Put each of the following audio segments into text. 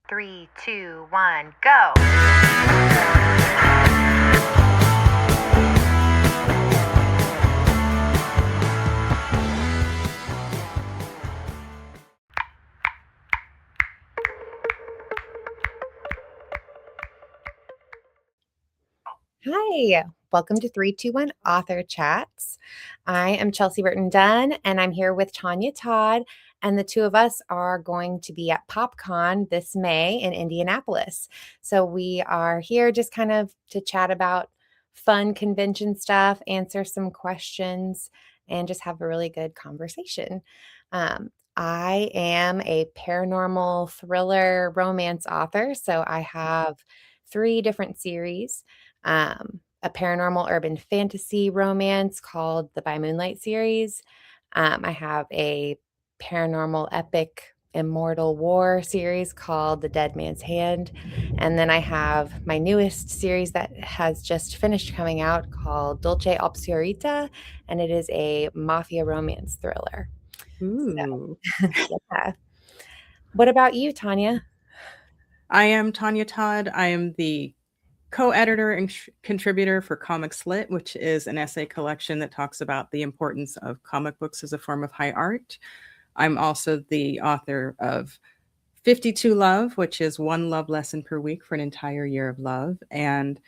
Three, two, one, go. Hi, welcome to 321 Author Chats. I am Chelsea Burton Dunn, and I'm here with Tonya Todd, and the two of us are going to be at PopCon this May in Indianapolis. So we are here just kind of to chat about fun convention stuff, answer some questions, and just have a really good conversation. I am a paranormal thriller romance author, so I have 3 different series, a paranormal urban fantasy romance called the By Moonlight series. I have a paranormal epic immortal war series called The Dead Man's Hand. And then I have my newest series that has just finished coming out called Dolce Obscurita, and it is a mafia romance thriller. Ooh. So, yeah. What about you, Tonya? I am Tonya Todd. I am the co-editor and contributor for Comics Lit, which is an essay collection that talks about the importance of comic books as a form of high art. I'm also the author of 52 Love, which is one love lesson per week for an entire year of love. And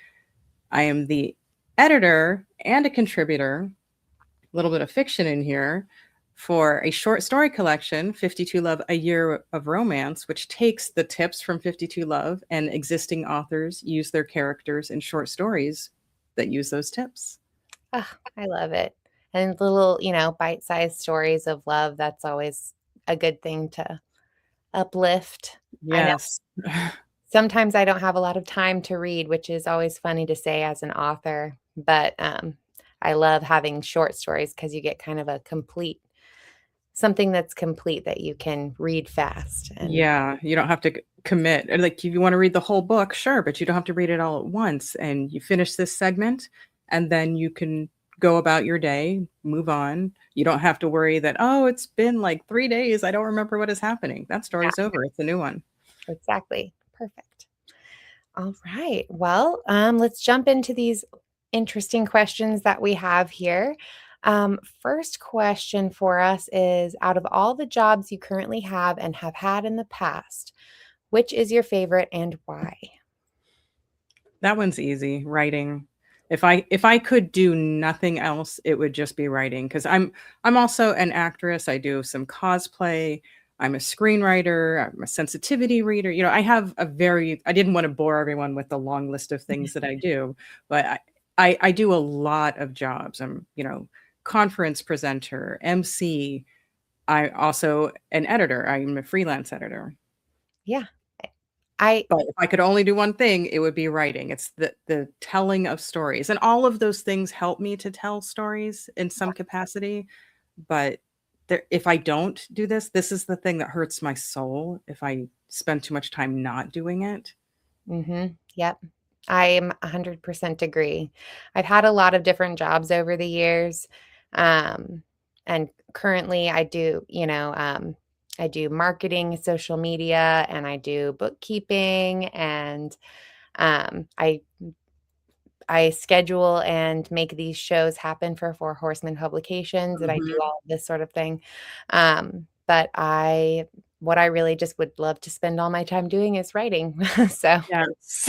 I am the editor and a contributor, a little bit of fiction in here, for a short story collection, 52 Love, A Year of Romance, which takes the tips from 52 Love and existing authors use their characters in short stories that use those tips. Oh, I love it. And little, bite-sized stories of love, that's always a good thing to uplift. I know Yes. sometimes I don't have a lot of time to read, which is always funny to say as an author, but I love having short stories because you get kind of something that's complete that you can read fast. And Yeah, you don't have to commit. Like, if you want to read the whole book, sure, but you don't have to read it all at once. And you finish this segment, and then you can go about your day, move on. You don't have to worry that, oh, it's been like 3 days. I don't remember what is happening. That story's over. It's a new one. exactly. Perfect. All right. Well, let's jump into these interesting questions that we have here. First question for us is, out of all the jobs you currently have and have had in the past, which is your favorite and why? That one's easy. Writing. If I could do nothing else, it would just be writing, because I'm also an actress. I do some cosplay. I'm a screenwriter. I'm a sensitivity reader. I didn't want to bore everyone with the long list of things that I do, but I do a lot of jobs. I'm, conference presenter, MC. I also an editor. I'm a freelance editor. Yeah. I But if I could only do one thing, it would be writing. It's the telling of stories. And all of those things help me to tell stories in some capacity. But if I don't do this, this is the thing that hurts my soul if I spend too much time not doing it. Yep. I am 100% agree. I've had a lot of different jobs over the years. And currently I do marketing, social media, and I do bookkeeping, and I schedule and make these shows happen for Horsemen publications, and I do Mhm. all of this sort of thing. But what I really just would love to spend all my time doing is writing. So Yes.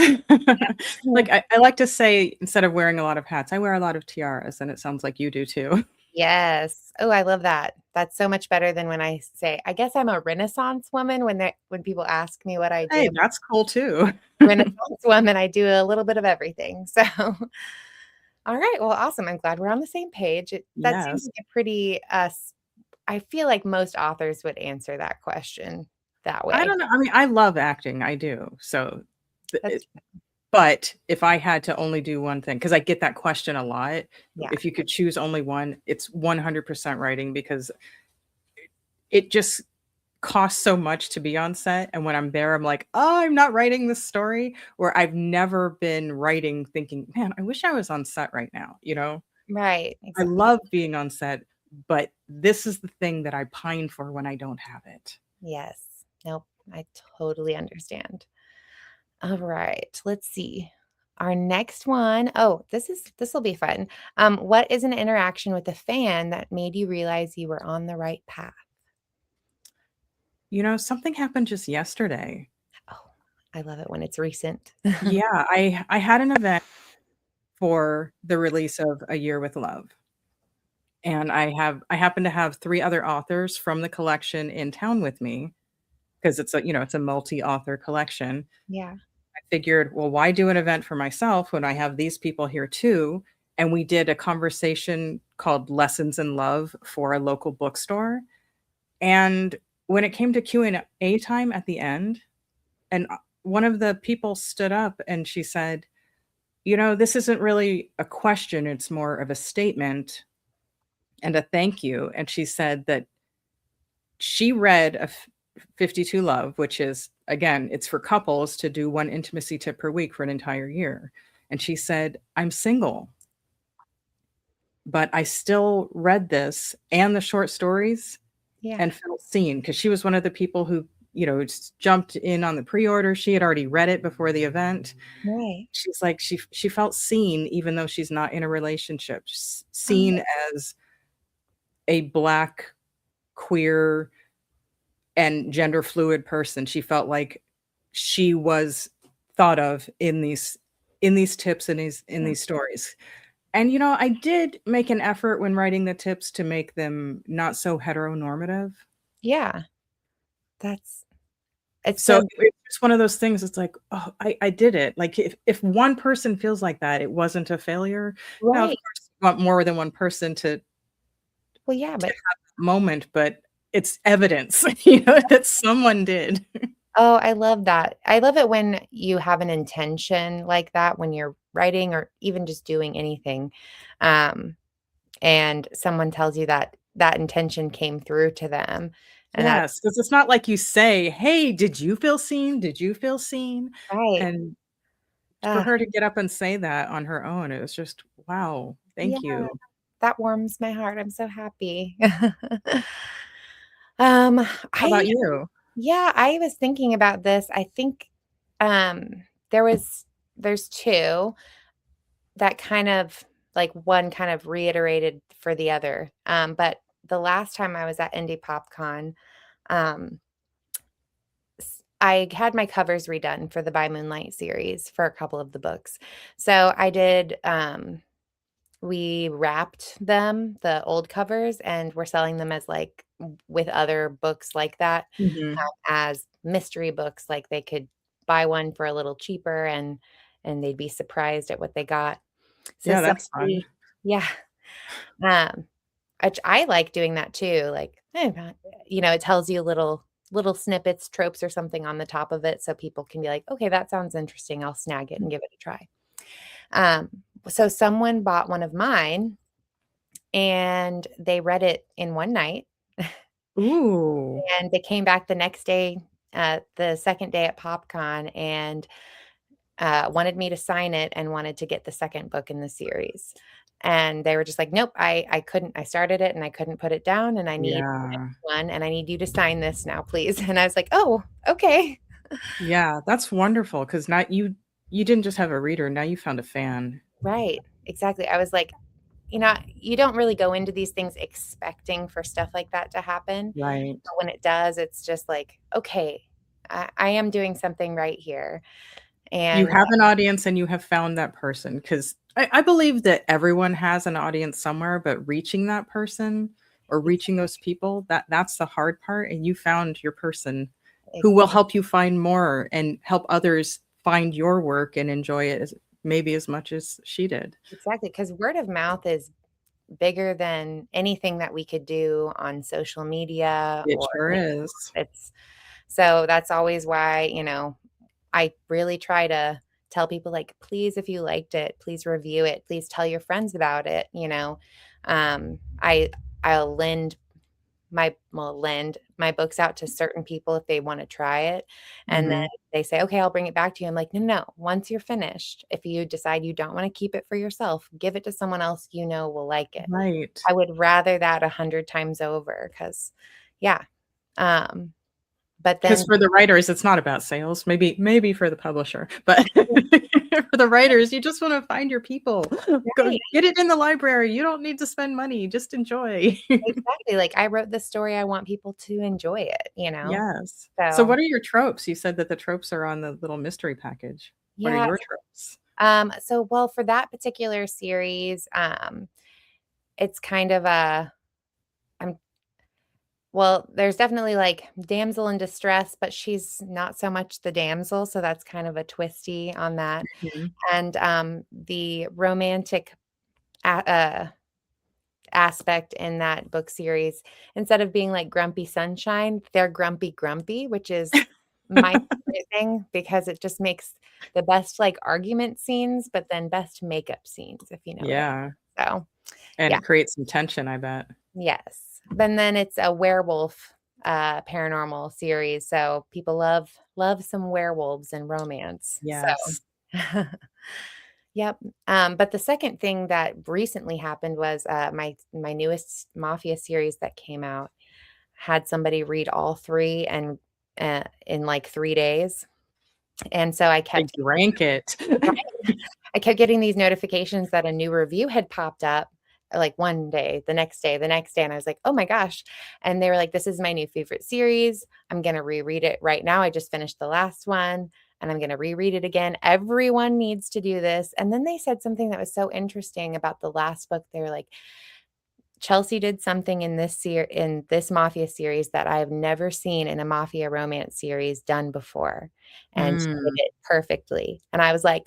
Like, I like to say, instead of wearing a lot of hats, I wear a lot of tiaras, and it sounds like you do too. yes. Oh, I love that. That's so much better than when I say, I guess I'm a Renaissance woman when people ask me what I do. Hey, that's cool too. Renaissance woman, I do a little bit of everything. So, all right. Well, awesome. I'm glad we're on the same page. That seems Yes. like a pretty I feel like most authors would answer that question that I way. don't know. I mean, I love acting. I do. So, That's but if I had to only do one thing, because I get that question a lot, yeah. if you could choose only one, it's 100% writing, because it just costs so much to be on set. And when I'm there, I'm like, oh, I'm not writing this story. Or I've never been writing thinking, man, I wish I was on set right now. Right. I Exactly. love being on set, but this is the thing that I pine for when I don't have it. Yes. Nope. I totally understand. All right, let's see. Our next one. Oh, this will be fun. What is an interaction with a fan that made you realize you were on the right path? Something happened just yesterday. Oh, I love it when it's recent. Yeah, I had an event for the release of A Year with Love. And I happen to have 3 other authors from the collection in town with me because it's a multi-author collection. Yeah, I figured, well, why do an event for myself when I have these people here too? And we did a conversation called Lessons in Love for a local bookstore. And when it came to Q&A time at the end, and one of the people stood up and she said, this isn't really a question, it's more of a statement and a thank you. And she said that she read 52 Love, which is, again, it's for couples to do one intimacy tip per week for an entire year. And she said, I'm single, but I still read this and the short stories yeah, and felt seen because she was one of the people who, just jumped in on the pre-order. She had already read it before the event. right. She's like, she felt seen, even though she's not in a relationship, Oh, seen as a Black, queer, and gender fluid person. She felt like she was thought of in these tips and in yeah, these stories. And I did make an effort when writing the tips to make them not so heteronormative. yeah. That's it's So so it's just one of those things. It's like, oh, I did it. Like if one person feels like that, it wasn't a failure. Now, of right. course, you want more than one person to Well, yeah, but moment, but it's evidence, that someone did. oh, I love that. I love it when you have an intention like that when you're writing or even just doing anything, um, and someone tells you that that intention came through to them, and that's Yes, because it's not like you say, "Hey, did you feel seen? Did you feel seen?" right. And for Ah, her to get up and say that on her own, it was just, "Wow, yeah, thank you." that warms my heart. I'm so happy. Um, How about I you? yeah, I was thinking about this. I think, um, there's 2 that kind of like, one kind of reiterated for the other, but the last time I was at Indie PopCon, um, I had my covers redone for the By Moonlight series for a couple of the books. So I did, we wrapped them, the old covers, and we're selling them as like with other books like that, Mhm. as mystery books. Like they could buy one for a little cheaper and they'd be surprised at what they got. So Yeah, that's fun. somebody, yeah, um, which I like doing that too, like, it tells you little snippets, tropes or something on the top of it so people can be like, "Okay, that sounds interesting, I'll snag it and give it a try." Um, so someone bought one of mine, and they read it in one night, Ooh. and they came back the next day, the 2nd day at PopCon, and wanted me to sign it and wanted to get the 2nd book in the series. And they were just like, "Nope, I couldn't. I started it and I couldn't put it down, and I need the Yeah. next one, and I need you to sign this now, please." And I was like, "Oh, okay." Yeah, that's wonderful. Because now you didn't just have a reader, now you found a fan. Right, exactly. I was like, you don't really go into these things expecting for stuff like that to happen, Right. but when it does, it's just like, "Okay, I am doing something right here." You And have an audience and you have found that person. Because I believe that everyone has an audience somewhere, but reaching that person or reaching those people, that's the hard part, and you found your person who will exactly. help you find more and help others find your work and enjoy it as much as she did. Exactly, because word of mouth is bigger than anything that we could do on social media It or sure anything is. else. It's so that's always why, I really try to tell people like, please, if you liked it, please review it. Please tell your friends about it. Um, I I'll lend my books out to certain people if they want to try it. And then Mhm. they say, okay, I'll bring it back to you. I'm like, no, no, once you're finished, if you decide you don't want to keep it for yourself, give it to someone else will like it. Right. I would rather that 100 times over because, yeah. Um, But then Because for the writers, it's not about sales. Maybe for the publisher, but for the writers, you just want to find your people. Go right, get it in the library. You don't need to spend money. Just enjoy. exactly. Like I wrote this story, I want people to enjoy it, Yes. So So what are your tropes? You said that the tropes are on the little mystery package. What are yeah. your tropes? So well, for that particular series, it's kind of a I'm well, there's definitely like damsel in distress, but she's not so much the damsel, so that's kind of a twisty on that. Mhm. And the romantic aspect in that book series, instead of being like grumpy sunshine, they're grumpy grumpy, which is my favorite thing because it just makes the best like argument scenes, but then best makeup scenes, if you know what I Yeah. mean. So And yeah, it creates some tension, I bet. yes. But then it's a werewolf paranormal series. So people love some werewolves and romance. Yes. So yep. But the second thing that recently happened was my newest Mafia series that came out had somebody read all three and in like 3 days, and so They drank it. I kept getting these notifications that a new review had popped up like one day, the next day, the next day. And I was like, oh my gosh. And they were like, this is my new favorite series. I'm going to reread it right now. I just finished the last one and I'm going to reread it again. Everyone needs to do this. And then they said something that was so interesting about the last book. They were like, Chelsea did something in this Mafia series that I have never seen in a Mafia romance series done before. And she did Mm. it perfectly. And I was like,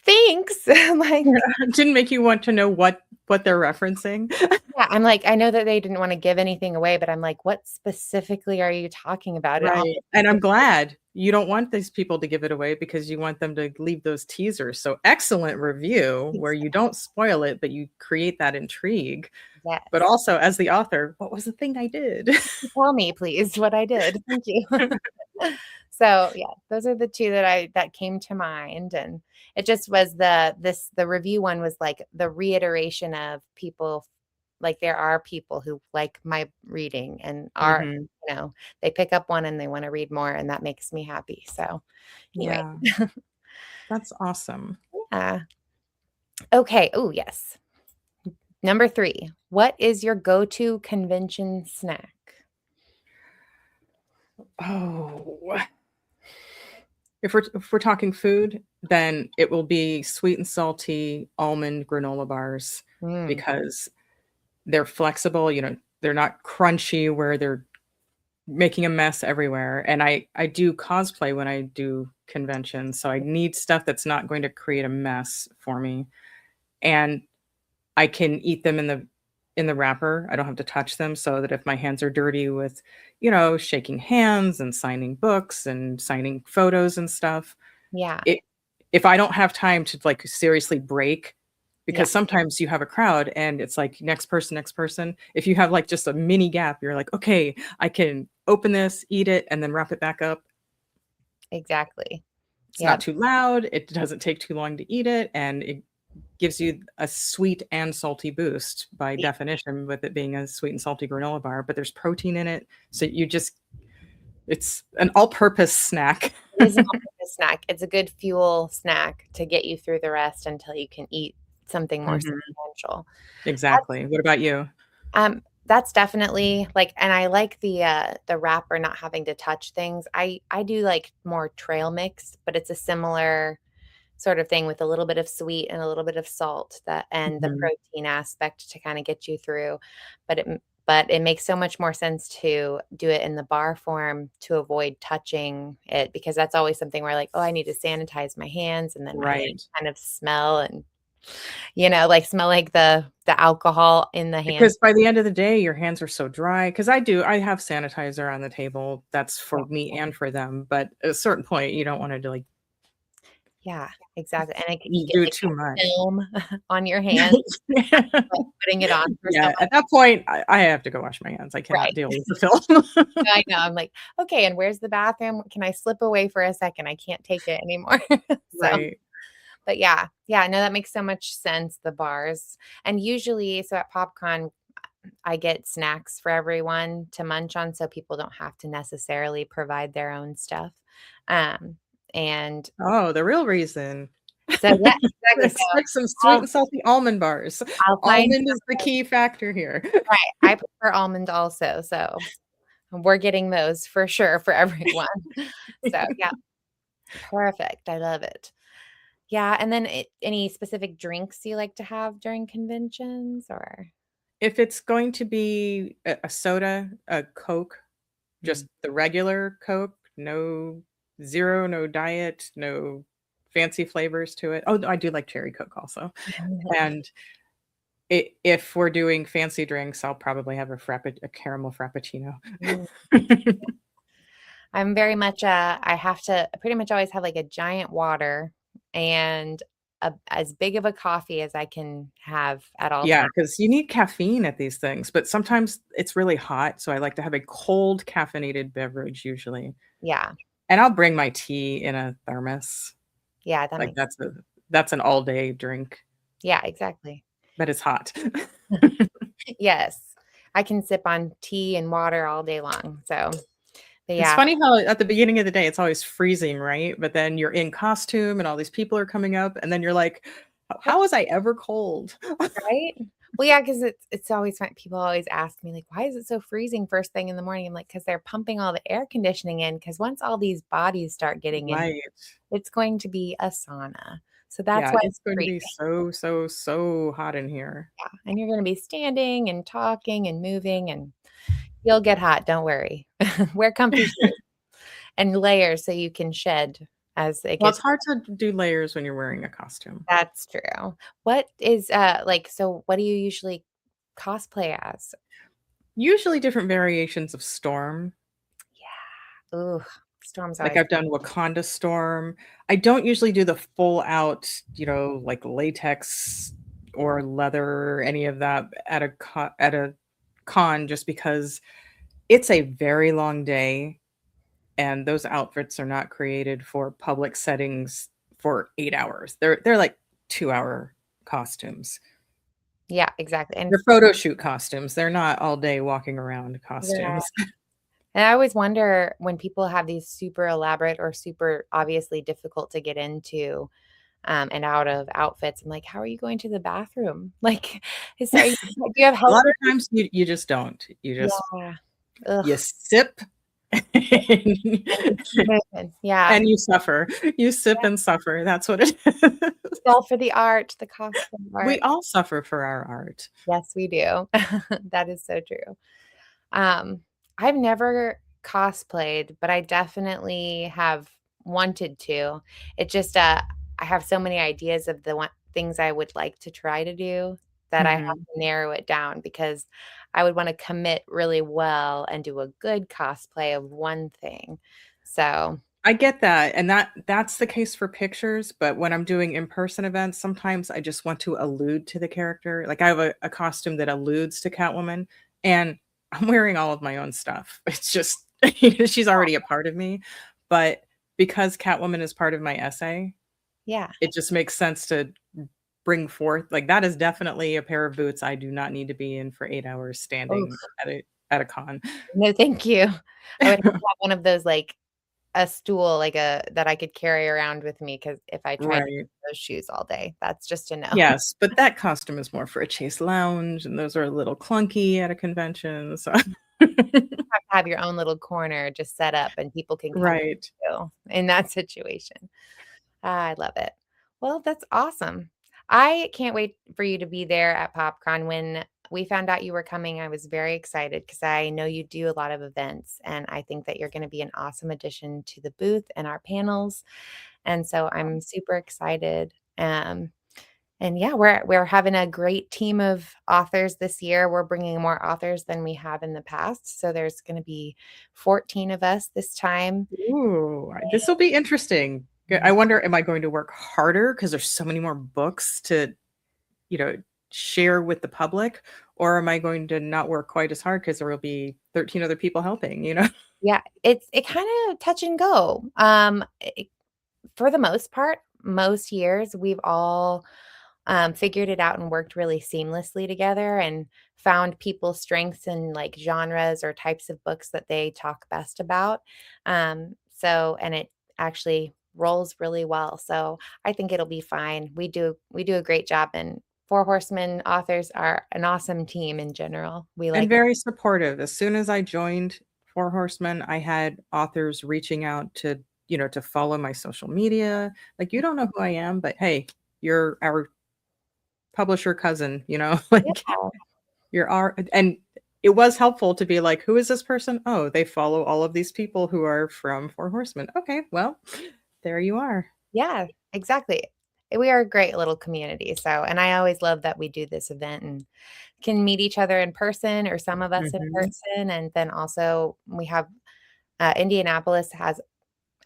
thanks. Like, Didn't make you want to know what they're referencing. yeah, I'm like, I know that they didn't want to give anything away, but I'm like, what specifically are you talking about? It all Right. And I'm glad you don't want these people to give it away because you want them to leave those teasers. So excellent review where you don't spoil it, but you create that intrigue. yes. But also as the author, what was the thing I did? Tell me, please, what I did. Thank you. So yeah, those are the two that came to mind. And it just was the review one was like the reiteration of people, like there are people who like my reading and are, Mhm. they pick up one and they want to read more, and that makes me happy. So anyway. Yeah. That's awesome. Yeah. Okay. Oh, yes. Number 3. What is your go-to convention snack? Oh. If we're talking food, then it will be sweet and salty almond granola bars Mm, because they're flexible, they're not crunchy where they're making a mess everywhere. And I do cosplay when I do conventions, so I need stuff that's not going to create a mess for me. And I can eat them in the wrapper. I don't have to touch them so that if my hands are dirty with, shaking hands and signing books and signing photos and stuff, yeah. it if I don't have time to like seriously break, Yeah. because sometimes you have a crowd and it's like next person, next person. If you have like just a mini gap, you're like, okay, I can open this, eat it, and then wrap it back up. Exactly. It's Yeah. not too loud. It doesn't take too long to eat it. And it gives you a sweet and salty boost by definition with it being a sweet and salty granola bar, but there's protein in it. So it's an all-purpose snack. It is an all-purpose snack. It's a good fuel snack to get you through the rest until you can eat something more Mhm. substantial. Exactly. What about you? That's definitely like, and I like the wrapper not having to touch things. I do like more trail mix, but it's a similar sort of thing with a little bit of sweet and a little bit of salt that and the Mhm. protein aspect to kind of get you through. But it makes so much more sense to do it in the bar form to avoid touching it, because that's always something where like, oh, I need to sanitize my hands, and then my hands Right. kind of smell and like smell like the alcohol in the hand. Because by the end of the day, your hands are so dry. Because I have sanitizer on the table. That's for me and for them. But at a certain point, you don't want to like Yeah, exactly. And you you get do like too that much. film on your hands, like putting it on for Yeah, someone. at that point, I have to go wash my hands. I cannot Right. deal with the film. I know. I'm like, okay, and where's the bathroom? Can I slip away for a second? I can't take it anymore. So, Right. but yeah, no, that makes so much sense. The bars, and usually, so at PopCon, I get snacks for everyone to munch on so people don't have to necessarily provide their own stuff. Um, and Oh, the real reason. so yeah, exactly. So Expect some sweet I'll and salty almond bars. I'll find Almond is the key factor here. right. I prefer almond also, so we're getting those for sure for everyone. So yeah, perfect. I love it. Yeah, and then any specific drinks you like to have during conventions or? If it's going to be a soda, a Coke, Mm. just the regular Coke, no zero, no diet, no fancy flavors to it. Oh, I do like cherry Coke also. And if we're doing fancy drinks, I'll probably have a caramel frappuccino. Mm. I'm very much I have to pretty much always have like a giant water and as big of a coffee as I can have at all Yeah, times. because you need caffeine at these things, but sometimes it's really hot, so I like to have a cold caffeinated beverage usually. Yeah. And I'll bring my tea in a thermos. Yeah, that Like makes that's an all day drink, yeah, exactly. but it's hot. Yes. I can sip on tea and water all day long. So, but It's yeah, funny how at the beginning of the day it's always freezing, right? But then you're in costume and all these people are coming up, and then you're like, how was I ever cold? right? Well, yeah, because it's always fun. People always ask me, like, why is it so freezing first thing in the morning? I'm like, because they're pumping all the air conditioning in. Because once all these bodies start getting in, Right. it's going to be a sauna. So that's Yeah, why it's it's going to be freezing. so, so, so hot in here. Yeah. And you're going to be standing and talking and moving, and you'll get hot. Don't worry. Wear comfy shoes and layers so you can shed as it Well, it's gets. hard to do layers when you're wearing a costume. That's true. What is like? So, what do you usually cosplay as? Usually different variations of Storm. Yeah. Ooh, storm's Like always I've done Wakanda Storm. I don't usually do the full out, like latex or leather or any of that at a con just because it's a very long day and those outfits are not created for public settings for 8 hours. They're like 2-hour costumes. yeah, exactly. And They're photo shoot costumes. They're not all day walking around yeah. costumes. And I always wonder when people have these super elaborate or super obviously difficult to get into and out of outfits. I'm like, how are you going to the bathroom? Like, do you have A help? lot of times you just don't. Yeah. Ugh. You sip Yeah. and you suffer. You sip and suffer. That's what it is. It's all for the art, the costume We art. all suffer for our art. Yes, we do. That is so true. Um, I've never cosplayed, but I definitely have wanted to. It just I have so many ideas of the things I would like to try to do that I have Mhm. to narrow it down because I would want to commit really well and do a good cosplay of one thing. So, I get that, and that's the case for pictures, but when I'm doing in-person events, sometimes I just want to allude to the character. Like, I have a costume that alludes to Catwoman, and I'm wearing all of my own stuff. It's just she's already a part of me, but because Catwoman is part of my essay, yeah. it just makes sense to bring forth like, that is definitely a pair of boots I do not need to be in for 8 hours Oh, standing at a con. no, thank you. I would have to have one of those like a stool, like a that I could carry around with me because if I tried to Right. wear those shoes all day, that's just a no. Yes, but that costume is more for a chase lounge, and those are a little clunky at a convention, so Have to have your own little corner just set up and people can come to Right. you in that situation. I love it. Well, that's awesome. I can't wait for you to be there at PopCon. When we found out you were coming, I was very excited because I know you do a lot of events, and I think that you're going to be an awesome addition to the booth and our panels. And so I'm super excited. And yeah, we're having a great team of authors this year. We're bringing more authors than we have in the past. So there's going to be 14 of us this time. Ooh, this will be interesting. I wonder, am I going to work harder because there's so many more books to, you know, share with the public, or am I going to not work quite as hard because there will be 13 other people helping, you know? Yeah, it kind of touch and go. For the most part, most years we've all figured it out and worked really seamlessly together and found people's strengths in like genres or types of books that they talk best about. And it actually rolls really well. So I think it'll be fine. We do a great job, and Four Horsemen authors are an awesome team in general. We And like very supportive. As soon as I joined Four Horsemen, I had authors reaching out to follow my social media. Like, you don't know who I am, but hey, you're our publisher cousin, like Yeah. you're our, and it was helpful to be like, who is this person? Oh, they follow all of these people who are from Four Horsemen. Okay, well, there you are. Yeah, exactly. We are a great little community. So, and I always love that we do this event and can meet each other in person, or some of us in Mhm. person. And then also we have Indianapolis has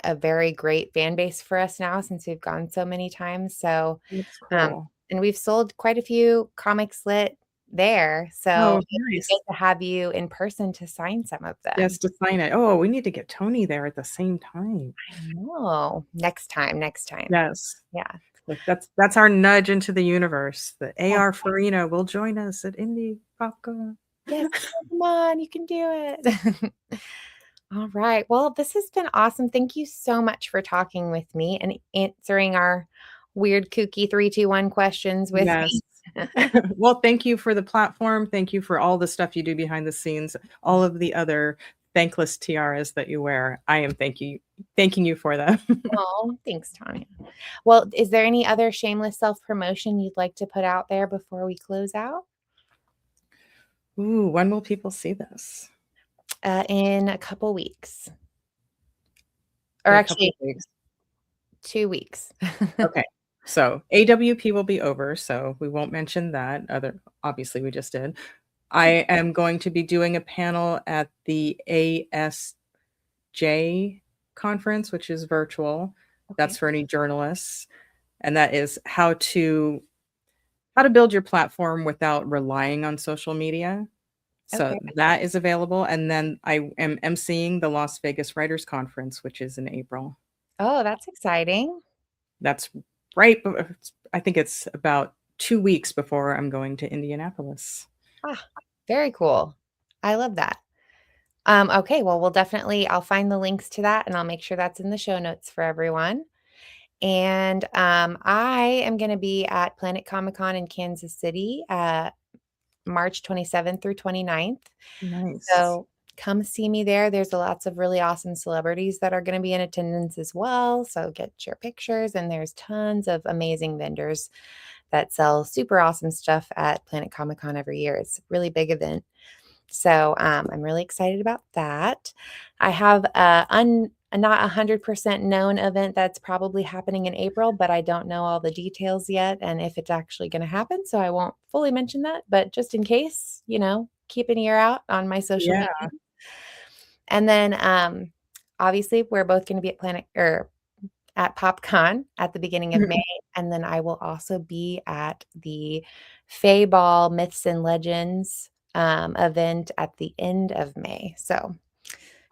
a very great fan base for us now since we've gone so many times. So, That's um, cool. and we've sold quite a few comics lit there. So Oh, it'd be good nice. to have you in person to sign some of Yes, them. to sign it. Oh, we need to get Tony there at the same time. I know. Next time, next time. Yes. Yeah. Like, that's our nudge into the universe. The Yeah. AR Farina will join us at Indy PopCon. Yes. Come on, you can do it. All right. Well, this has been awesome. Thank you so much for talking with me and answering our weird, kooky 3, 2, 1 questions with Yes. me. Well, thank you for the platform. Thank you for all the stuff you do behind the scenes, all of the other thankless tiaras that you wear. I am thanking you for them. Oh, thanks, Tonya. Well, is there any other shameless self-promotion you'd like to put out there before we close out? Ooh, when will people see this? In a couple weeks, or In a couple actually of weeks. 2 weeks. Okay. So AWP will be over, so we won't mention that. Obviously we just did. I am going to be doing a panel at the ASJ conference, which is virtual. That's Okay. for any journalists. And that is how to build your platform without relying on social media. So Okay. that is available. And then I am emceeing the Las Vegas Writers Conference, which is in April. Oh, that's exciting. That's right. I think it's about 2 weeks before I'm going to Indianapolis. Ah, very cool. I love that. Okay, well, I'll find the links to that and I'll make sure that's in the show notes for everyone. And I am going to be at Planet Comic Con in Kansas City, March 27th through 29th. Nice. So come see me there. There's lots of really awesome celebrities that are going to be in attendance as well. So get your pictures, and there's tons of amazing vendors that sell super awesome stuff at Planet Comic Con every year. It's a really big event. So I'm really excited about that. I have a not 100% known event that's probably happening in April, but I don't know all the details yet and if it's actually going to happen. So I won't fully mention that, but just in case, keep an ear out on my social Yeah. media. And then obviously we're both going to be at at PopCon at the beginning of May. And then I will also be at the Fae Ball Myths and Legends event at the end of May. So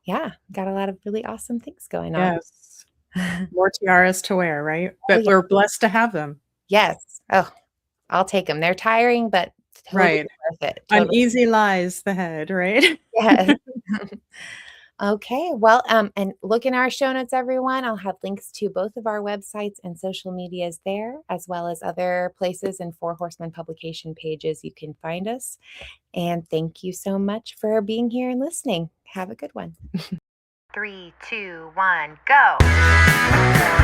yeah, got a lot of really awesome things going on. Yes. More tiaras to wear, right? Oh, But yeah. we're blessed to have them. Yes. Oh, I'll take them. They're tiring, but totally Right. worth it. On Totally. easy lies the head, right? Yes. Okay. Well, and look in our show notes, everyone. I'll have links to both of our websites and social medias there, as well as other places and Four Horsemen publication pages you can find us. And thank you so much for being here and listening. Have a good one. 3, 2, 1, go.